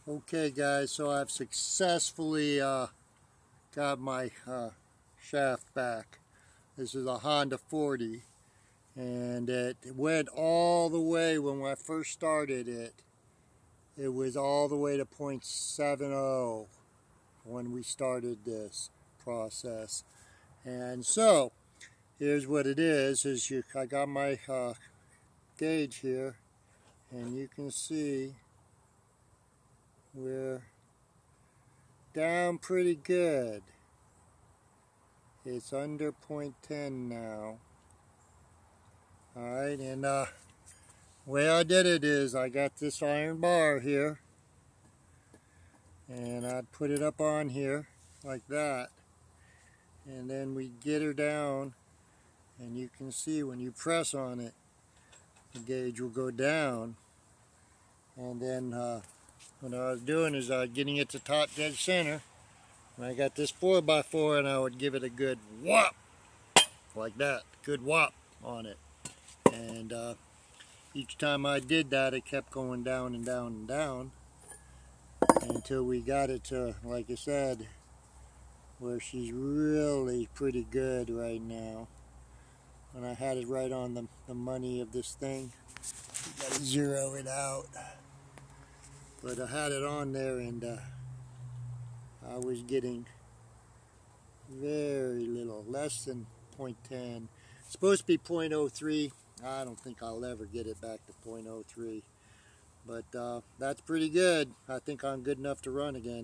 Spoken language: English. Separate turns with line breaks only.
Okay guys, so I've successfully got my shaft back. This is a Honda 40 and it went all the way when I first started it. It was all the way to 0.70 when we started this process. And so here's what it is I got my gauge here and you can see we're down pretty good. It's under 0.10 now. Alright, and the way I did it is I got this iron bar here and I put it up on here like that, and then we get her down, and you can see when you press on it the gauge will go down. And then what I was doing is getting it to top dead center, and I got this 4x4 and I would give it a good whop like that, good whop on it. And each time I did that, it kept going down and down and down until we got it to, like I said, where she's really pretty good right now. And I had it right on the money of this thing. You gotta zero it out. But I had it on there, and I was getting very little, less than 0.10. It's supposed to be 0.03. I don't think I'll ever get it back to 0.03. But that's pretty good. I think I'm good enough to run again.